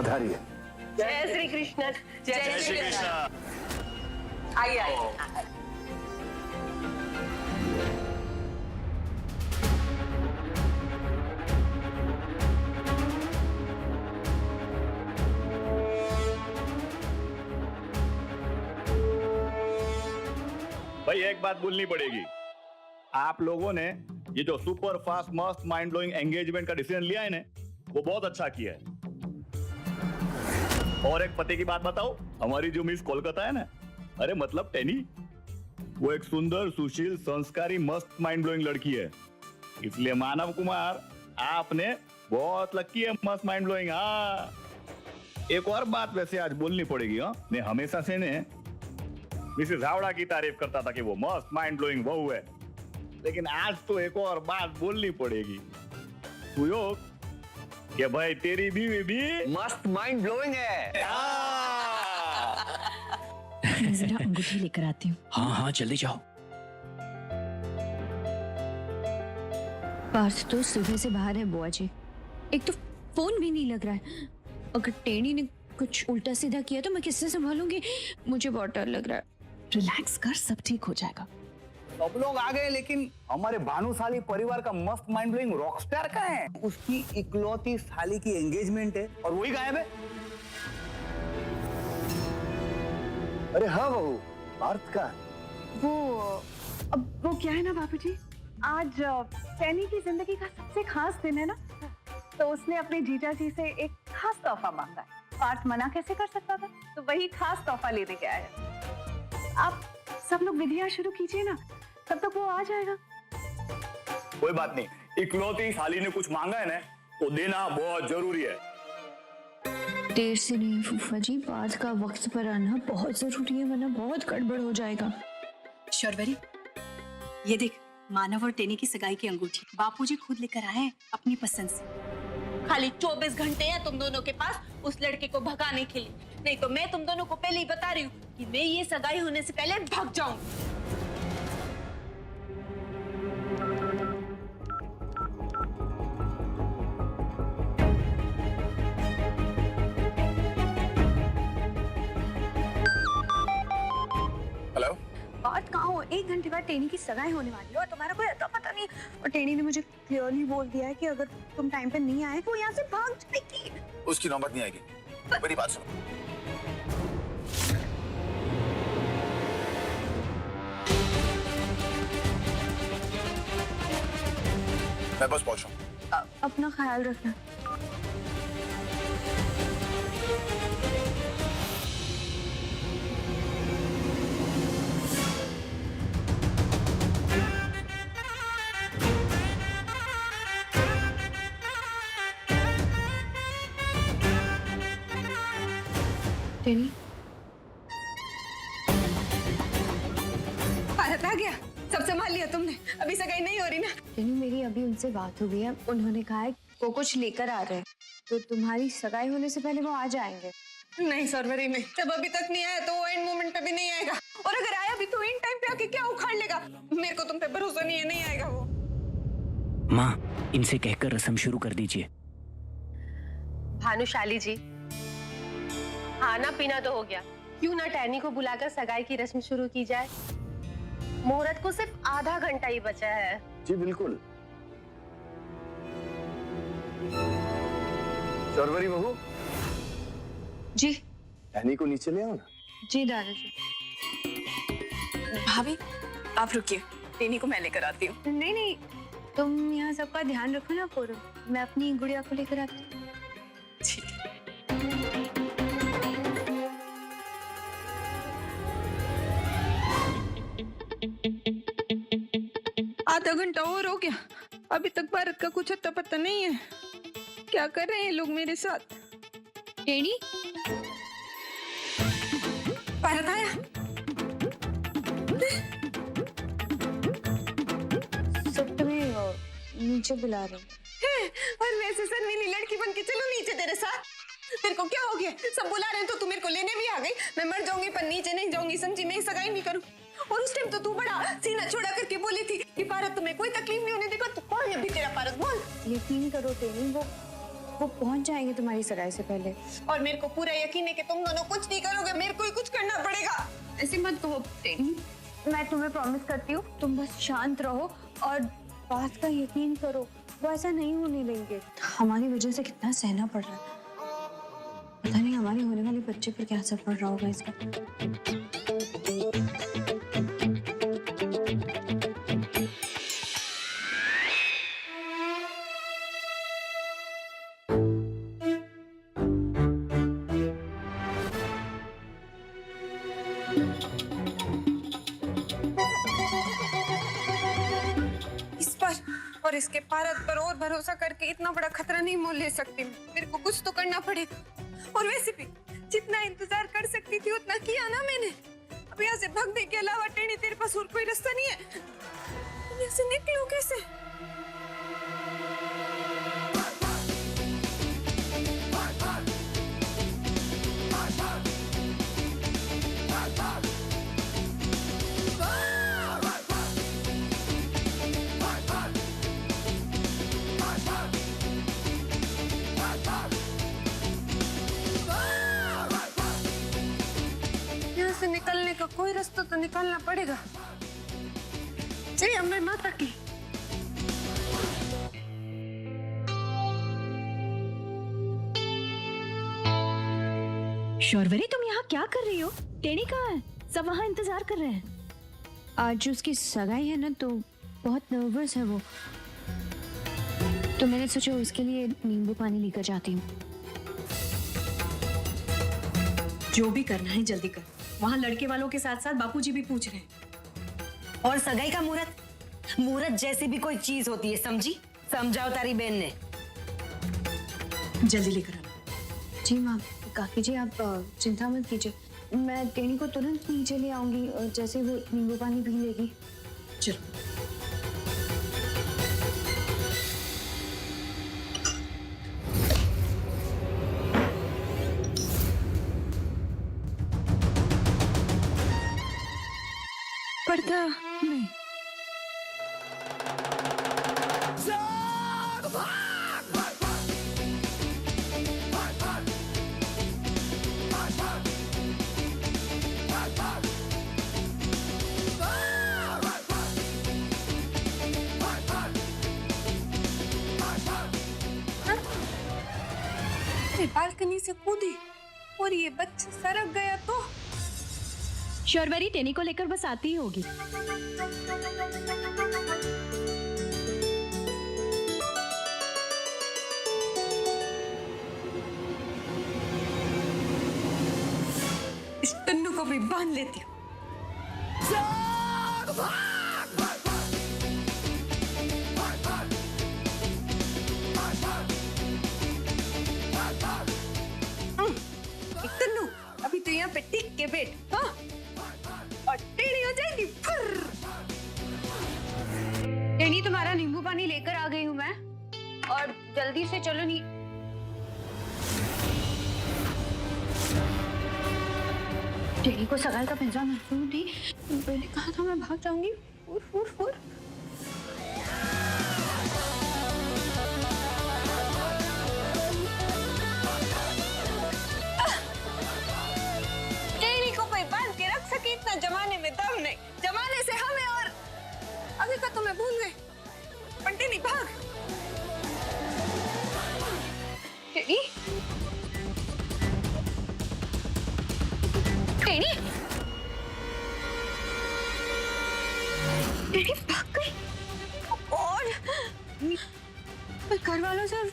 पधारिए। जय श्री कृष्ण। जय श्री कृष्ण। आइए आइए। भाई एक बात बोलनी पड़ेगी, आप लोगों ने ये जो सुपर फास्ट मस्त माइंड ब्लोइंग एंगेजमेंट का डिसीजन लिया है ना, वो बहुत अच्छा किया है। और एक पते की बात बताओ, हमारी जो मिस कोलकाता है ना, अरे मतलब टेनी, वो एक सुंदर सुशील संस्कारी मस्त माइंड ब्लोइंग लड़की है। इसलिए मानव कुमार आपने बहुत लकी है, मस्त माइंड ब्लोइंग। हाँ, एक और बात वैसे आज बोलनी पड़ेगी। हाँ, मैं हमेशा से ने मिसेस हावड़ा की तारीफ करता था कि वो मस्त माइंड ब्लोइंग बहू है, लेकिन आज तो एक और बात बोलनी पड़ेगी सुयोग, कि भाई तेरी बीवी भी मस्त माइंड ब्लोइंग है। मैं जरा अंगूठी लेकर आती हूँ। हाँ हाँ जल्दी जाओ। पार्थ तो सुबह से बाहर है बुआ जी, एक तो फोन भी नहीं लग रहा है। अगर टेनी ने कुछ उल्टा सीधा किया तो मैं किससे संभालूंगी, मुझे बहुत डर लग रहा है। रिलैक्स कर, सब ठीक हो जाएगा। सब लोग आ गए, लेकिन हमारे भानुशाली परिवार का मस्त माइंड ब्लोइंग रॉकस्टार कहाँ है? उसकी इकलौती साली की एंगेजमेंट है और वही गायब है। अरे हाँ बहू, पार्थ का वो क्या है ना बाबूजी, आज टेनी की जिंदगी का सबसे खास दिन है ना, तो उसने अपने जीजा जी से एक खास तोहफा मांगा है। पार्थ मना कैसे कर सकता था, तो वही खास तोहफा लेने गया है। आप सब लोग विधियां शुरू कीजिए ना, तब तक वो आ जाएगा। कोई बात नहीं, इकलौती साली ने कुछ मांगा है ना, तो देना बहुत जरूरी है। देर से नहीं फूफा जी, पार्थ का वक्त पर आना बहुत जरूरी है, वरना बहुत गड़बड़ हो जाएगा। शर्वरी, ये देख, मानव और टेनी की सगाई की अंगूठी बापूजी खुद लेकर आए हैं अपनी पसंद से। खाली 24 घंटे हैं तुम दोनों के पास उस लड़के को भगाने के लिए, नहीं तो मैं तुम दोनों को पहले ही बता रही हूँ कि मैं ये सगाई होने से पहले भाग जाऊंगी। हेलो, बात कहाँ हो, 1 घंटे बाद टेनी की सगाई होने वाली है और तुम्हारा कोई अता पता नहीं। और टेनी ने मुझे क्लियरली बोल दिया है कि अगर तुम टाइम पे नहीं आए तो यहाँ से भाग जाएगी। उसकी नौबत नहीं आएगी। मेरी बात सुनो, मैं बस पहुंच रहा हूँ। अपना ख्याल रखना। टेनी, भारत आ गया, सब संभाल लिया तुमने, अभी सगाई नहीं हो रही ना। टेनी मेरी अभी उनसे बात हो गई है, उन्होंने कहा है वो कुछ लेकर आ रहे हैं, तो तुम्हारी सगाई होने से पहले वो आ जाएंगे। नहीं शर्वरी, नहीं, जब अभी तक नहीं आया तो वो एंड मोमेंट पे भी नहीं आएगा, और अगर आया भी तो इन टाइम पे आके क्या उखाड़ लेगा। मेरे को तुम पे भरोसा नहीं है, नहीं आएगा वो। माँ, इनसे कहकर रस्म शुरू कर दीजिए। भानुशाली जी, खाना पीना तो हो गया, क्यों ना टैनी को बुलाकर सगाई की रस्म शुरू की जाए। मुहूर्त को सिर्फ आधा घंटा ही बचा है। जी बिल्कुल। शर्वरी बहू जी। टैनी को नीचे ले आओ ना। जी दादाजी। भाभी आप रुकिए, टेनी को मैं लेकर आती हूँ। नहीं नहीं, तुम यहाँ सबका ध्यान रखो ना पूरा, मैं अपनी गुड़िया को लेकर आती हूँ। ठीक है। आधा घंटा और हो गया, अभी तक भारत का कुछ अता पता नहीं है। क्या कर रहे हैं लोग मेरे साथ? टेनी, भारत आया। सब तुम्हें नीचे बुला रहे हैं। और वैसे शर्मीली लड़की बन के चलो नीचे तेरे साथ। तेरे को क्या हो गया? सब बुला रहे हैं तो तू मेरे को लेने भी आ गई। मैं मर जाऊंगी पर नीचे नहीं जाऊंगी, समझी? मैं सगाई नहीं करूं। और उस टाइम तो तू बड़ा सीना छोड़ा करके बोली थी कि भारत तुम्हें कोई तकलीफ नहीं होने देगा। तो कौन है अभी तेरा भारत? बोल। यकीन करो टेनी, वो वो पहुंच जाएंगे तुम्हारी सगाई से पहले। और मेरे को पूरा यकीन है कि तुम दोनों कुछ नहीं करोगे, मेरे को ही कुछ करना पड़ेगा। ऐसे मत कहो टेनी, मैं तुम्हें प्रॉमिस करती हूँ, तुम बस शांत रहो और बात का यकीन करो, वो ऐसा नहीं होने देंगे। हमारी वजह से कितना सहना पड़ रहा है, पता नहीं हमारे होने वाले बच्चे पर क्या असर पड़ रहा होगा इसका। इस पर और इसके भारत पर और भरोसा करके इतना बड़ा खतरा नहीं मोल ले सकती मैं। मेरे को कुछ तो करना पड़ेगा। और वैसे भी जितना इंतजार कर सकती थी उतना किया ना मैंने। अब यहाँ से भागने के अलावा टेनी तेरे पास और कोई रास्ता नहीं है। तुम यहाँ से निकलो कैसे? यहाँ से निकलने का कोई रास्ता तो निकालना पड़ेगा। जय अम्बे माता की। शौरवरी तुम यहाँ क्या कर रही हो? टेनी कहाँ है? सब वहाँ इंतजार कर रहे हैं। आज उसकी सगाई है ना, तो बहुत नर्वस है वो, तो मैंने सोचा उसके लिए नींबू पानी लेकर जाती हूँ। जो भी करना है जल्दी कर। वहाँ लड़के वालों के साथ साथ बापूजी भी पूछ रहे हैं। और सगाई का मुहूर्त जैसी भी कोई चीज होती है, समझी? समझाओ तारी बहन ने। जल्दी लेकर आना। जी माँ, काकी जी आप चिंता मत कीजिए, मैं टेनी को तुरंत नीचे ले आऊंगी जैसे वो नींबू पानी पी लेगी। चलो। पर्दा नहीं। बालकनी से कूदी और ये बच्चा सरक गया तो। शौरवरी टेनी को लेकर बस आती ही होगी। इस टन्नू को भी बांध लेती हूँ। टन्नू अभी तो यहाँ पे टिक के बैठ, हाँ? और टेढ़ी हो जाएगी। टेनी तुम्हारा नींबू पानी लेकर आ गई हूँ मैं, और जल्दी से चलो। नहीं टेनी को सगाई का पैसा महसूस थी, मैंने कहा था मैं भाग जाऊंगी। फुर। टेढ़ी को कोई बांध के रख सके इतना जमाने में दम नहीं। जमाने से हमें और अभी का तो मैं भूल गई। पर टेढ़ी भाग। टेढ़ी टेढ़ी टेढ़ी भाग गई। और मैं घर वालों से और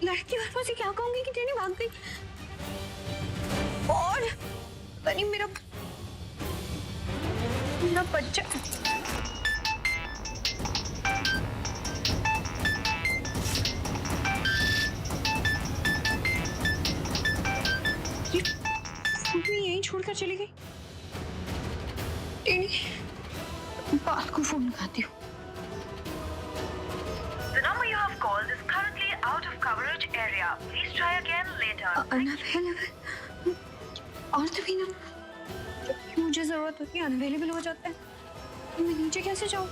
लड़की वालों से क्या कहूंगी कि टेढ़ी भाग गई। और बनी मेरा बच्चा। यहीं छोड़कर चली गई। टेढ़ी बात को फोन लगाती हूँ। The number you have called is currently out of coverage area. Please try again later. Unavailable. और तभी ना जब मुझे जरूरत होती है अनअवेलेबल हो जाता है, तो मैं नीचे कैसे जाऊँ?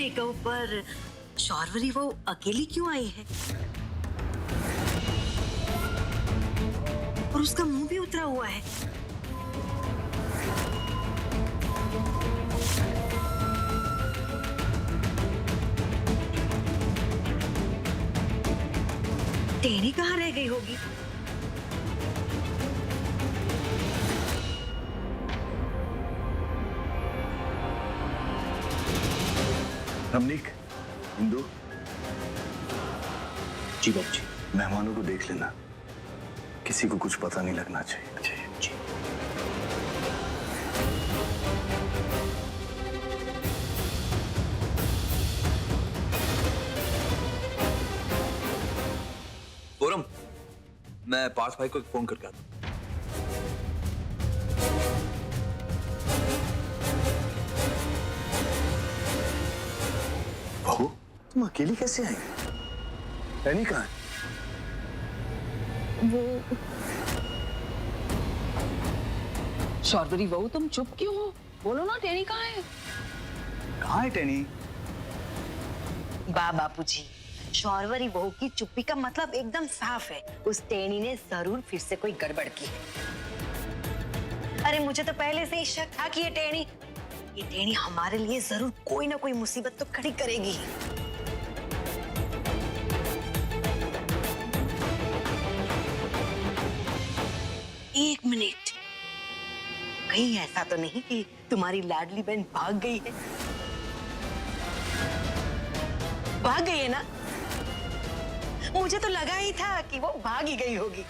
मेकअप पर शौर्वरी वो अकेली क्यों आई है? और उसका मुंह भी उतरा हुआ है। टेनी कहाँ रह गई होगी? रमनीक, इंदु, जी बाबू जी। मेहमानों को देख लेना, किसी को कुछ पता नहीं लगना चाहिए। जी। पूरम, मैं पार्थ भाई को एक फोन करके आता हूं। बहू, तुम अकेली कैसे आई? टैनी कहाँ है? शौर्वरी बहू, तुम चुप क्यों हो? बोलो ना, टेनी कहाँ है? कहाँ है टैनी? बापूजी, शौर्वरी बहू की चुप्पी का मतलब एकदम साफ है। उस टेनी ने जरूर फिर से कोई गड़बड़ की है। अरे मुझे तो पहले से ही शक था कि ये टेनी हमारे लिए जरूर कोई ना कोई मुसीबत तो खड़ी करेगी। एक मिनट, कहीं ऐसा तो नहीं कि तुम्हारी लाडली बहन भाग गई है? भाग गई है ना? मुझे तो लगा ही था कि वो भाग ही गई होगी।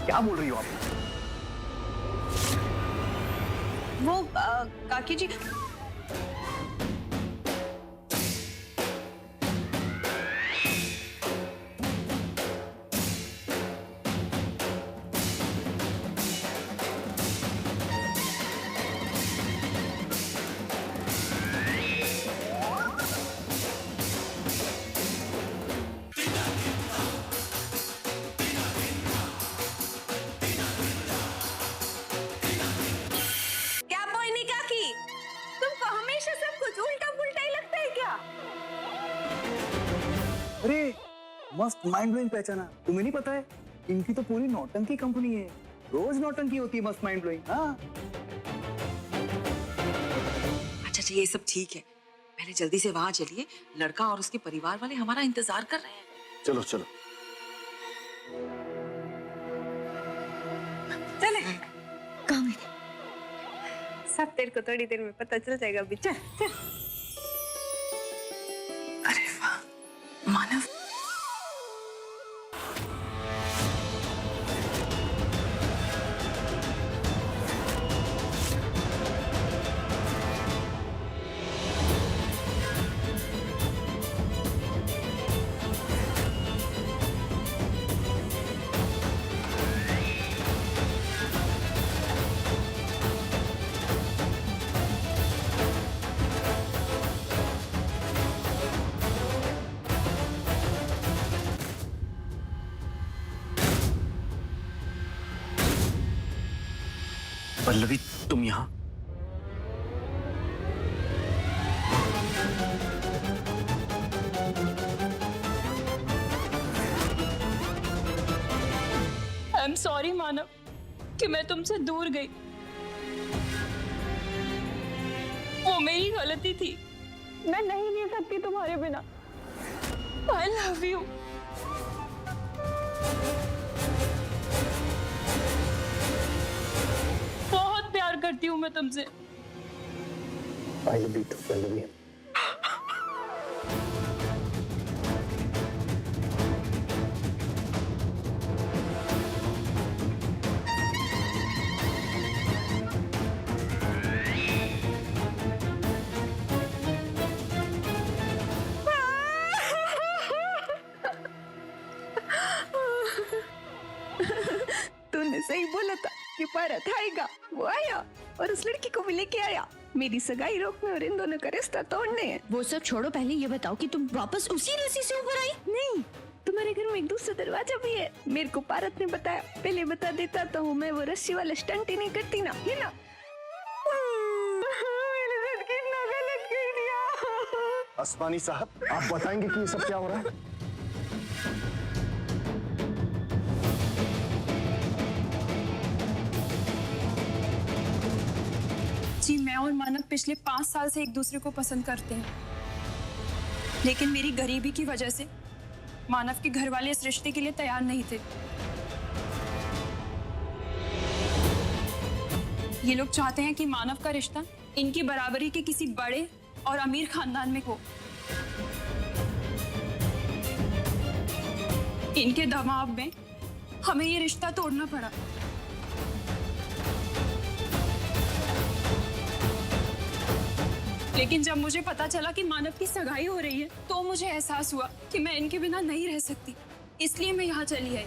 क्या बोल रही हो आप? वो काकी जी, क्या बोलने का की? तुमको हमेशा सब कुछ उल्टा पुल्टा ही लगता है क्या? अरे मस्त माइंड ब्लोइंग पहचाना। तुम्हें नहीं पता है, इनकी तो पूरी नौटंकी कंपनी है। रोज नौटंकी होती है मस्त माइंड ब्लोइंग। हाँ, अच्छा, ये सब ठीक है। पहले जल्दी से वहां चलिए, लड़का और उसके परिवार वाले हमारा इंतजार कर रहे हैं। चलो चलो। चले। सब तेरे को थोड़ी देर में पता चल जाएगा। अभी चल चल। अरे वाह, मानव। पल्लवी, तुम यहाँ? आई एम सॉरी मानव कि मैं तुमसे दूर गई। वो मेरी गलती थी। मैं नहीं रह सकती तुम्हारे बिना। I love you. बहुत प्यार करती हूँ मैं तुमसे। I love you too Pallavi. तूने सही बोला था कि पारत आएगा। वो आया और उस लड़की को भी लेके आया। मेरी सगाई रोकने और इन दोनों का रिश्ता तोड़ने हैं। वो सब छोड़ो, पहले ये बताओ कि तुम वापस उसी रस्सी से ऊपर आई? नहीं, तुम्हारे घर में एक दूसरा दरवाजा भी है। मेरे को पारत ने बताया। पहले बता देता तो मैं वो रस्सी वाला स्टंट ही नहीं करती ना, है ना? असमानी साहब, आप बताएंगे कि ये सब क्या हो रहा है? जी, मैं और मानव पिछले 5 साल से एक दूसरे को पसंद करते हैं, लेकिन मेरी गरीबी की वजह से मानव के घर वाले इस रिश्ते के लिए तैयार नहीं थे। ये लोग चाहते हैं कि मानव का रिश्ता इनकी बराबरी के किसी बड़े और अमीर खानदान में हो। इनके दबाव में हमें ये रिश्ता तोड़ना पड़ा। लेकिन जब मुझे पता चला कि मानव की सगाई हो रही है, तो मुझे एहसास हुआ कि मैं इनके बिना नहीं रह सकती। इसलिए मैं यहाँ चली आई।